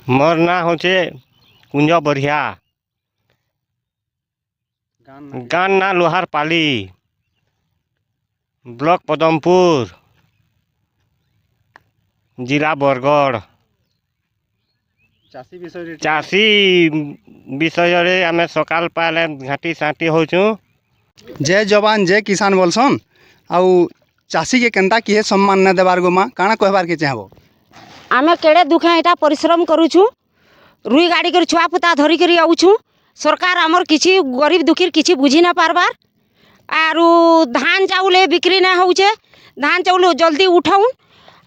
मोर ना होचे कुंज बढ़िया गान ना लोहार पाली ब्लॉक पदमपुर जिला बरगढ़। चाषी विषय आम सकाल पाले घाटी साटी होचु। जय जवान जय किसान बोलसन आउ चाषी के केनता किए सम्मान न देबार गो माँ काଣା कहबार के चाहबो। आमे केड़े दुखे एटा परिश्रम करूछु रुई गाड़ी कर छुआ पुता धरी करी आउछु। सरकार आमर किछि गरीब दुखीर किछि बुझी ना पारबार आरु धान चाउल बिक्री ना होउछे। धान चाउल जल्दी उठाउन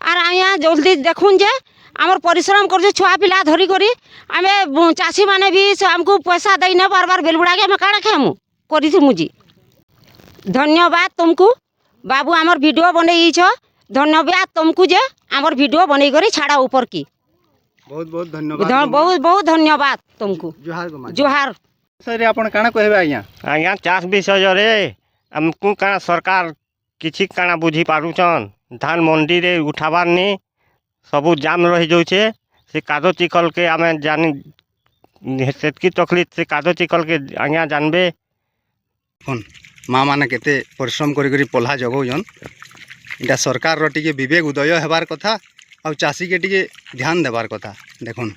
आर आया जल्दी देखुन जे आमर परिश्रम कर छुआ पिला धरी करी आमे चाषी माने भी हमको पैसा दई ना पारबार बेलबुड़ा के आमे काଣା खामु करिथि मुजी। धन्यवाद तुमको बाबू आमर वीडियो बनई छ। धन्यवाद तुमको जे आमर वीडियो बनई करी छाड़ा ऊपर की बहुत बहुत धन्यवाद। बहुत बहुत धन्यवाद तुमको। जोहार गो माँ। जोहार। सर आपण काଣା कहबे आज्ञा। आज्ञा चाष विषय रे हमको काଣା सरकार किछि काଣା बुझी पारुछन। धान मंडी रे उठाबार नी सबू जाम रही जाउछे। से कादो चिखल के आमे जानी सेतकी तकलीफ से कादो चिखल के आज्ञा जानबे। फोन माँ माने केते परिश्रम करी करी पल्हा जगौजन इटा सरकार रो टिके विवेक उदय हेबार कथा और चाषी के टिके ध्यान देबार कथा। देखुन